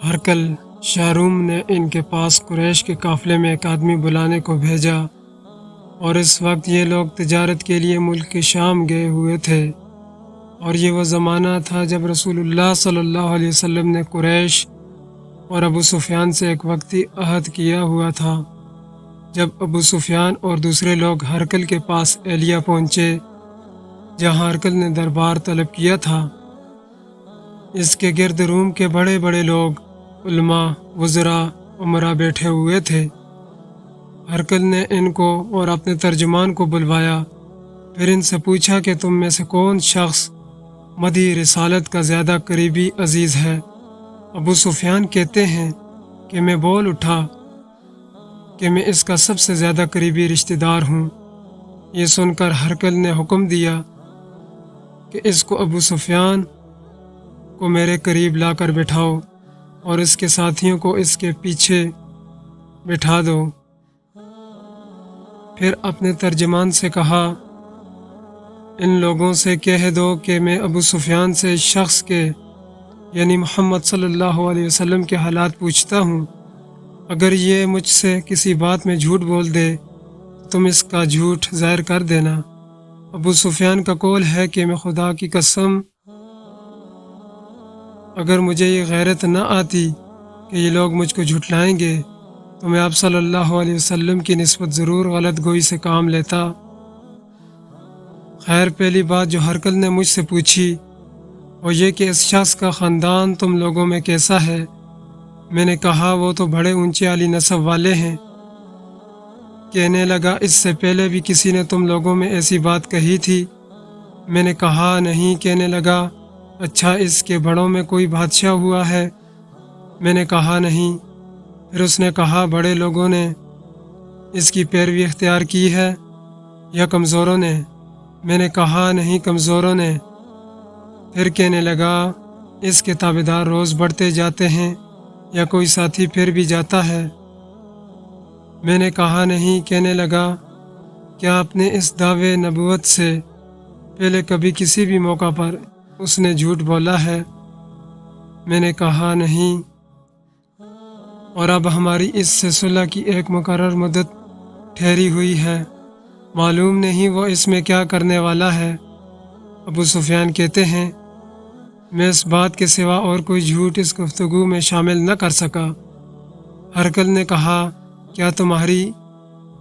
ہرکل شاروم نے ان کے پاس قریش کے قافلے میں ایک آدمی بلانے کو بھیجا، اور اس وقت یہ لوگ تجارت کے لیے ملک شام گئے ہوئے تھے، اور یہ وہ زمانہ تھا جب رسول اللہ صلی اللہ علیہ وسلم نے قریش اور ابو سفیان سے ایک وقتی عہد کیا ہوا تھا۔ جب ابو سفیان اور دوسرے لوگ ہرکل کے پاس ایلیا پہنچے جہاں ہرکل نے دربار طلب کیا تھا، اس کے گرد روم کے بڑے بڑے لوگ، علماء، وزراء، امراء بیٹھے ہوئے تھے۔ ہرکل نے ان کو اور اپنے ترجمان کو بلوایا، پھر ان سے پوچھا کہ تم میں سے کون شخص مدعی رسالت کا زیادہ قریبی عزیز ہے؟ ابو سفیان کہتے ہیں کہ میں بول اٹھا کہ میں اس کا سب سے زیادہ قریبی رشتہ دار ہوں۔ یہ سن کر ہرکل نے حکم دیا کہ اس کو ابو سفیان کو میرے قریب لا کر بٹھاؤ اور اس کے ساتھیوں کو اس کے پیچھے بٹھا دو۔ پھر اپنے ترجمان سے کہا، ان لوگوں سے کہہ دو کہ میں ابو سفیان سے اس شخص کے یعنی محمد صلی اللہ علیہ وسلم کے حالات پوچھتا ہوں، اگر یہ مجھ سے کسی بات میں جھوٹ بول دے تو تم اس کا جھوٹ ظاہر کر دینا۔ ابو سفیان کا قول ہے کہ میں خدا کی قسم، اگر مجھے یہ غیرت نہ آتی کہ یہ لوگ مجھ کو جھٹلائیں گے تو میں آپ صلی اللہ علیہ وسلم کی نسبت ضرور غلط گوئی سے کام لیتا۔ خیر، پہلی بات جو ہرکل نے مجھ سے پوچھی وہ یہ کہ اس شخص کا خاندان تم لوگوں میں کیسا ہے؟ میں نے کہا وہ تو بڑے اونچے عالی نسب والے ہیں۔ کہنے لگا، اس سے پہلے بھی کسی نے تم لوگوں میں ایسی بات کہی تھی؟ میں نے کہا نہیں۔ کہنے لگا، اچھا اس کے بڑوں میں کوئی بادشاہ ہوا ہے؟ میں نے کہا نہیں۔ پھر اس نے کہا، بڑے لوگوں نے اس کی پیروی اختیار کی ہے یا کمزوروں نے؟ میں نے کہا نہیں، کمزوروں نے۔ پھر کہنے لگا، اس کے تابعدار روز بڑھتے جاتے ہیں یا کوئی ساتھی پھر بھی جاتا ہے؟ میں نے کہا نہیں۔ کہنے لگا، کیا آپ نے اس دعوے نبوت سے پہلے کبھی کسی بھی موقع پر اس نے جھوٹ بولا ہے؟ میں نے کہا نہیں۔ اور اب ہماری اس سے صلح کی ایک مقرر مدت ٹھہری ہوئی ہے، معلوم نہیں وہ اس میں کیا کرنے والا ہے۔ ابو سفیان کہتے ہیں، میں اس بات کے سوا اور کوئی جھوٹ اس گفتگو میں شامل نہ کر سکا۔ ہرکل نے کہا، کیا تمہاری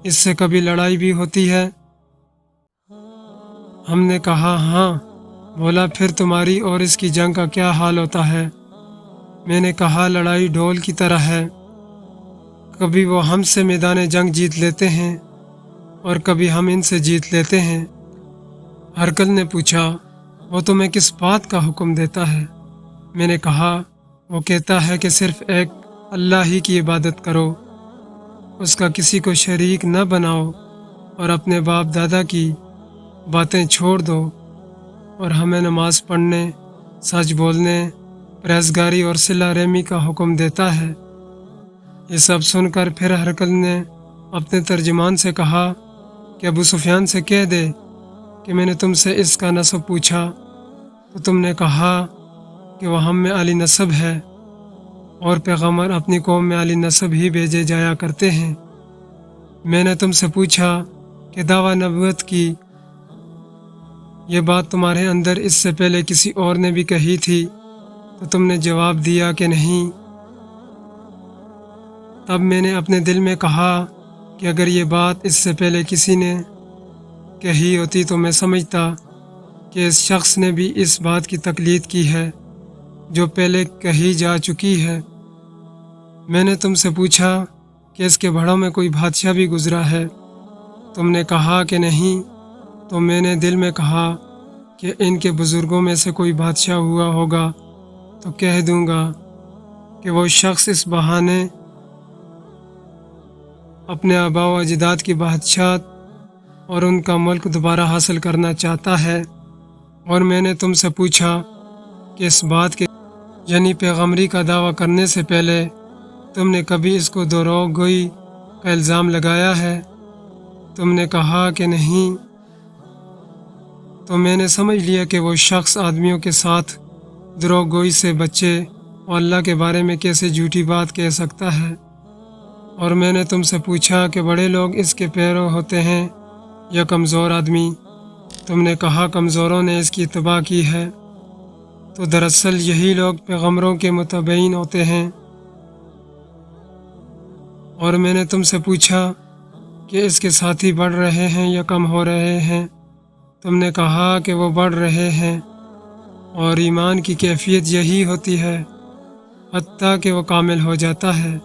اس سے کبھی لڑائی بھی ہوتی ہے؟ ہم نے کہا ہاں۔ بولا، پھر تمہاری اور اس کی جنگ کا کیا حال ہوتا ہے؟ میں نے کہا، لڑائی ڈول کی طرح ہے، کبھی وہ ہم سے میدان جنگ جیت لیتے ہیں اور کبھی ہم ان سے جیت لیتے ہیں۔ ہرکل نے پوچھا، وہ تمہیں کس بات کا حکم دیتا ہے؟ میں نے کہا، وہ کہتا ہے کہ صرف ایک اللہ ہی کی عبادت کرو، اس کا کسی کو شریک نہ بناؤ، اور اپنے باپ دادا کی باتیں چھوڑ دو، اور ہمیں نماز پڑھنے، سچ بولنے، پرہیزگاری اور صلہ رحمی کا حکم دیتا ہے۔ یہ سب سن کر پھر ہرکل نے اپنے ترجمان سے کہا کہ ابو سفیان سے کہہ دے کہ میں نے تم سے اس کا نسب پوچھا تو تم نے کہا کہ وہ ہم میں عالی نسب ہے، اور پیغمبر اپنی قوم میں عالی نسب ہی بھیجے جایا کرتے ہیں۔ میں نے تم سے پوچھا کہ دعویٰ نبوت کی یہ بات تمہارے اندر اس سے پہلے کسی اور نے بھی کہی تھی تو تم نے جواب دیا کہ نہیں۔ تب میں نے اپنے دل میں کہا کہ اگر یہ بات اس سے پہلے کسی نے کہی ہوتی تو میں سمجھتا کہ اس شخص نے بھی اس بات کی تقلید کی ہے جو پہلے کہی جا چکی ہے۔ میں نے تم سے پوچھا کہ اس کے بڑوں میں کوئی بادشاہ بھی گزرا ہے؟ تم نے کہا کہ نہیں۔ تو میں نے دل میں کہا کہ ان کے بزرگوں میں سے کوئی بادشاہ ہوا ہوگا تو کہہ دوں گا کہ وہ شخص اس بہانے اپنے آباء و اجداد کی بادشاہت اور ان کا ملک دوبارہ حاصل کرنا چاہتا ہے۔ اور میں نے تم سے پوچھا کہ اس بات کے یعنی پیغمبری کا دعویٰ کرنے سے پہلے تم نے کبھی اس کو دروغ گوئی کا الزام لگایا ہے؟ تم نے کہا کہ نہیں۔ تو میں نے سمجھ لیا کہ وہ شخص آدمیوں کے ساتھ دروغ گوئی سے بچے وہ اللہ کے بارے میں کیسے جھوٹی بات کہہ سکتا ہے؟ اور میں نے تم سے پوچھا کہ بڑے لوگ اس کے پیرو ہوتے ہیں یا کمزور آدمی؟ تم نے کہا کمزوروں نے اس کی اتباع کی ہے۔ تو دراصل یہی لوگ پیغمبروں کے متبعین ہوتے ہیں۔ اور میں نے تم سے پوچھا کہ اس کے ساتھی بڑھ رہے ہیں یا کم ہو رہے ہیں؟ تم نے کہا کہ وہ بڑھ رہے ہیں، اور ایمان کی کیفیت یہی ہوتی ہے حتیٰ کہ وہ کامل ہو جاتا ہے۔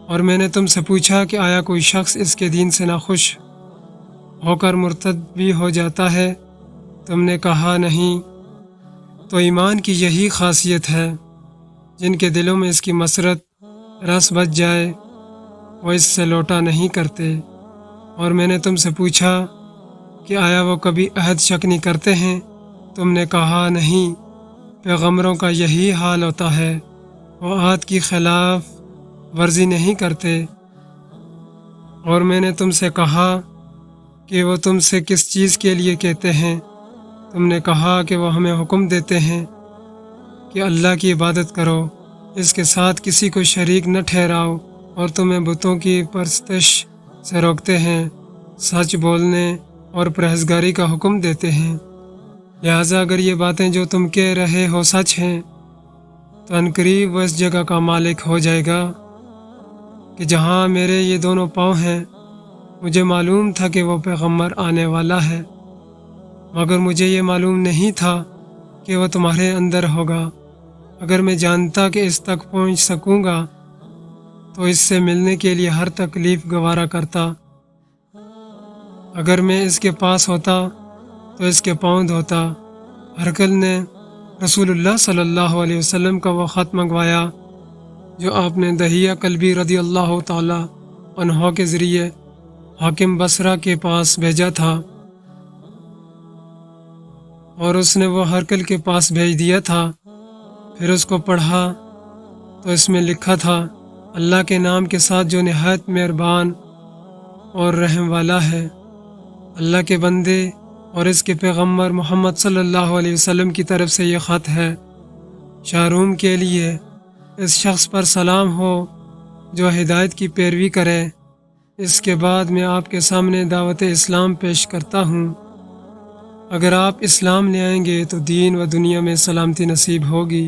اور میں نے تم سے پوچھا کہ آیا کوئی شخص اس کے دین سے ناخوش ہو کر مرتد بھی ہو جاتا ہے؟ تم نے کہا نہیں۔ تو ایمان کی یہی خاصیت ہے، جن کے دلوں میں اس کی مسرت رس بچ جائے وہ اس سے لوٹا نہیں کرتے۔ اور میں نے تم سے پوچھا کہ آیا وہ کبھی عہد شکنی نہیں کرتے ہیں؟ تم نے کہا نہیں۔ پیغمبروں کا یہی حال ہوتا ہے، وہ عہد کی خلاف ورزی نہیں کرتے۔ اور میں نے تم سے کہا کہ وہ تم سے کس چیز کے لیے کہتے ہیں؟ تم نے کہا کہ وہ ہمیں حکم دیتے ہیں کہ اللہ کی عبادت کرو، اس کے ساتھ کسی کو شریک نہ ٹھہراؤ، اور تمہیں بتوں کی پرستش سے روکتے ہیں، سچ بولنے اور پرہیزگاری کا حکم دیتے ہیں۔ لہٰذا اگر یہ باتیں جو تم کہہ رہے ہو سچ ہیں تو عنقریب وہ اس جگہ کا مالک ہو جائے گا کہ جہاں میرے یہ دونوں پاؤں ہیں۔ مجھے معلوم تھا کہ وہ پیغمبر آنے والا ہے، مگر مجھے یہ معلوم نہیں تھا کہ وہ تمہارے اندر ہوگا۔ اگر میں جانتا کہ اس تک پہنچ سکوں گا تو اس سے ملنے کے لیے ہر تکلیف گوارا کرتا۔ اگر میں اس کے پاس ہوتا تو اس کے پاؤں دھوتا۔ ہرقل نے رسول اللہ صلی اللہ علیہ وسلم کا وہ خط منگوایا جو آپ نے دہیہ کلبی رضی اللہ تعالی عنہ کے ذریعے حاکم بصرہ کے پاس بھیجا تھا، اور اس نے وہ ہرقل کے پاس بھیج دیا تھا۔ پھر اس کو پڑھا تو اس میں لکھا تھا، اللہ کے نام کے ساتھ جو نہایت مہربان اور رحم والا ہے۔ اللہ کے بندے اور اس کے پیغمبر محمد صلی اللہ علیہ وسلم کی طرف سے یہ خط ہے۔ شاہ روم کے لیے اس شخص پر سلام ہو جو ہدایت کی پیروی کرے۔ اس کے بعد میں آپ کے سامنے دعوت اسلام پیش کرتا ہوں۔ اگر آپ اسلام لے آئیں گے تو دین و دنیا میں سلامتی نصیب ہوگی،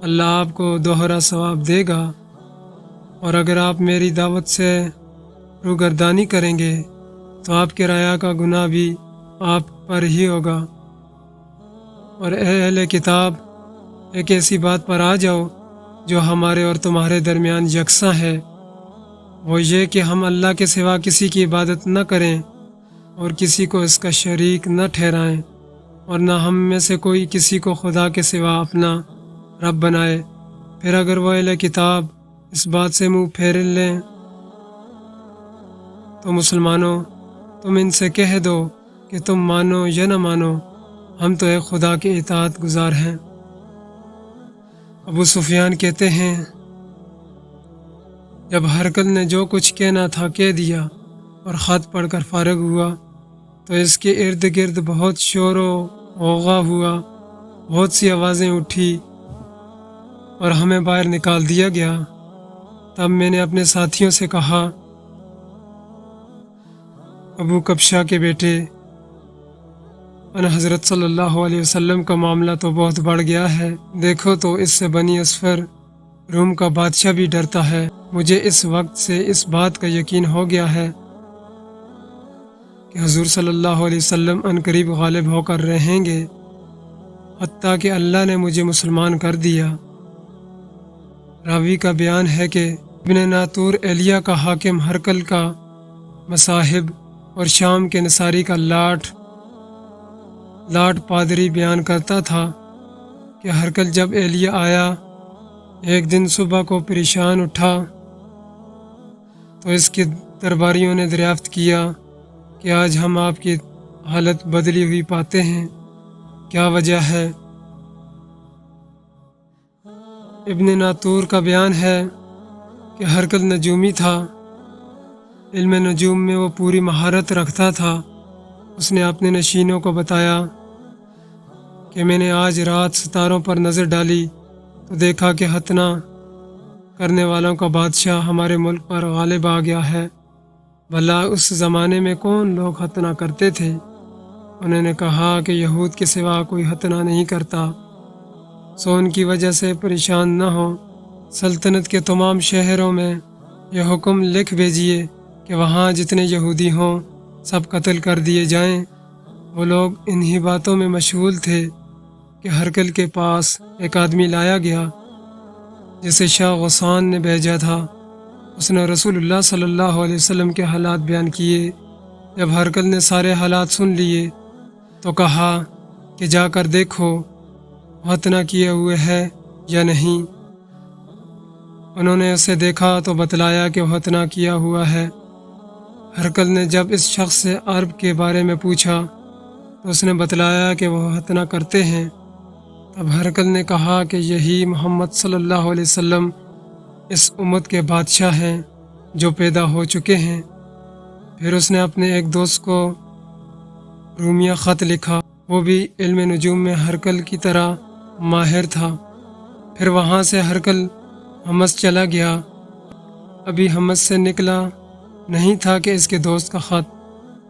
اللہ آپ کو دوہرا ثواب دے گا۔ اور اگر آپ میری دعوت سے روگردانی کریں گے تو آپ کے ریا کا گناہ بھی آپ پر ہی ہوگا۔ اور اے اہل کتاب، ایک ایسی بات پر آ جاؤ جو ہمارے اور تمہارے درمیان یکساں ہے، وہ یہ کہ ہم اللہ کے سوا کسی کی عبادت نہ کریں اور کسی کو اس کا شریک نہ ٹھہرائیں، اور نہ ہم میں سے کوئی کسی کو خدا کے سوا اپنا رب بنائے۔ پھر اگر وہ اہل کتاب اس بات سے منہ پھیر لیں تو مسلمانوں، تم ان سے کہہ دو کہ تم مانو یا نہ مانو، ہم تو ایک خدا کے اطاعت گزار ہیں۔ ابو سفیان کہتے ہیں، جب ہرقل نے جو کچھ کہنا تھا کہہ دیا اور خط پڑھ کر فارغ ہوا تو اس کے ارد گرد بہت شور و غوغا ہوا، بہت سی آوازیں اٹھی اور ہمیں باہر نکال دیا گیا۔ تب میں نے اپنے ساتھیوں سے کہا، ابو کبشہ کے بیٹے، ان حضرت صلی اللہ علیہ وسلم کا معاملہ تو بہت بڑھ گیا ہے۔ دیکھو تو اس سے بنی اصفر روم کا بادشاہ بھی ڈرتا ہے۔ مجھے اس وقت سے اس بات کا یقین ہو گیا ہے کہ حضور صلی اللہ علیہ وسلم عنقریب غالب ہو کر رہیں گے، حتیٰ کہ اللہ نے مجھے مسلمان کر دیا۔ راوی کا بیان ہے کہ ابن ناطور ایلیا کا حاکم ہرقل کا مصاحب اور شام کے نصاری کا لاٹ پادری بیان کرتا تھا کہ ہرقل جب ایلیا آیا ایک دن صبح کو پریشان اٹھا تو اس کے درباریوں نے دریافت کیا کہ آج ہم آپ کی حالت بدلی ہوئی پاتے ہیں، کیا وجہ ہے؟ ابن ناطور کا بیان ہے کہ ہرقل نجومی تھا، علم نجوم میں وہ پوری مہارت رکھتا تھا۔ اس نے اپنے نشینوں کو بتایا کہ میں نے آج رات ستاروں پر نظر ڈالی تو دیکھا کہ ختنہ کرنے والوں کا بادشاہ ہمارے ملک پر غالب آ گیا ہے۔ بھلا اس زمانے میں کون لوگ ختنہ کرتے تھے؟ انہوں نے کہا کہ یہود کے سوا کوئی ختنہ نہیں کرتا، سو ان کی وجہ سے پریشان نہ ہو۔ سلطنت کے تمام شہروں میں یہ حکم لکھ بھیجیے کہ وہاں جتنے یہودی ہوں سب قتل کر دیے جائیں۔ وہ لوگ انہی باتوں میں مشغول تھے کہ ہرقل کے پاس ایک آدمی لایا گیا جسے شاہ غسان نے بھیجا تھا۔ اس نے رسول اللہ صلی اللہ علیہ وسلم کے حالات بیان کیے۔ جب ہرقل نے سارے حالات سن لیے تو کہا کہ جا کر دیکھو وہ ختنہ کیے ہوئے ہے یا نہیں۔ انہوں نے اسے دیکھا تو بتلایا کہ وہ ختنہ کیا ہوا ہے۔ ہرقل نے جب اس شخص سے عرب کے بارے میں پوچھا تو اس نے بتلایا کہ وہ ختنہ کرتے ہیں۔ تب ہرقل نے کہا کہ یہی محمد صلی اللہ علیہ وسلم اس امت کے بادشاہ ہیں جو پیدا ہو چکے ہیں۔ پھر اس نے اپنے ایک دوست کو رومیہ خط لکھا، وہ بھی علم نجوم میں ہرقل کی طرح ماہر تھا۔ پھر وہاں سے ہرقل حمص چلا گیا۔ ابھی حمص سے نکلا نہیں تھا کہ اس کے دوست کا خط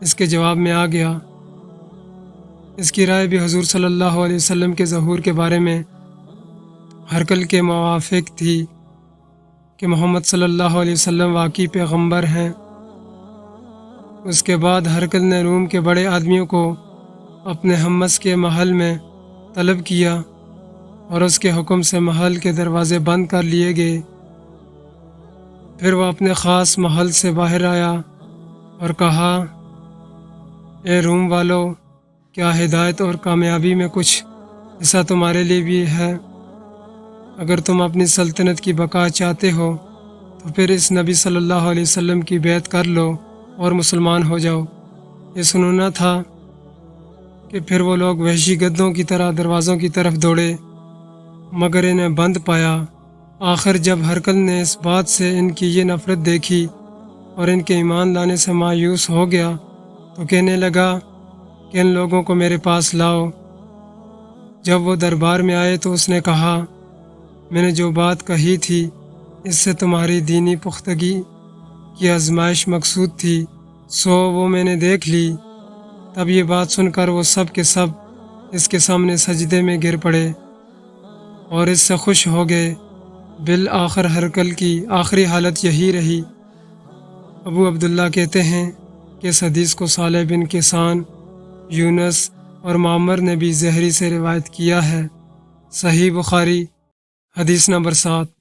اس کے جواب میں آ گیا۔ اس کی رائے بھی حضور صلی اللہ علیہ وسلم کے ظہور کے بارے میں ہرقل کے موافق تھی کہ محمد صلی اللہ علیہ وسلم واقعی پیغمبر ہیں۔ اس کے بعد ہرقل نے روم کے بڑے آدمیوں کو اپنے حمص کے محل میں طلب کیا اور اس کے حکم سے محل کے دروازے بند کر لیے گئے۔ پھر وہ اپنے خاص محل سے باہر آیا اور کہا، اے روم والو، کیا ہدایت اور کامیابی میں کچھ حصہ تمہارے لیے بھی ہے؟ اگر تم اپنی سلطنت کی بقا چاہتے ہو تو پھر اس نبی صلی اللہ علیہ وسلم کی بیعت کر لو اور مسلمان ہو جاؤ۔ یہ سننا تھا کہ پھر وہ لوگ وحشی گدھوں کی طرح دروازوں کی طرف دوڑے مگر انہیں بند پایا۔ آخر جب ہرقل نے اس بات سے ان کی یہ نفرت دیکھی اور ان کے ایمان لانے سے مایوس ہو گیا تو کہنے لگا کہ ان لوگوں کو میرے پاس لاؤ۔ جب وہ دربار میں آئے تو اس نے کہا، میں نے جو بات کہی تھی اس سے تمہاری دینی پختگی کی آزمائش مقصود تھی، سو وہ میں نے دیکھ لی۔ تب یہ بات سن کر وہ سب کے سب اس کے سامنے سجدے میں گر پڑے اور اس سے خوش ہو گئے۔ بالآخر ہرقل کی آخری حالت یہی رہی۔ ابو عبداللہ کہتے ہیں کہ اس حدیث کو صالح بن کیسان، یونس اور معمر نے بھی زہری سے روایت کیا ہے۔ صحیح بخاری حدیث نمبر 7۔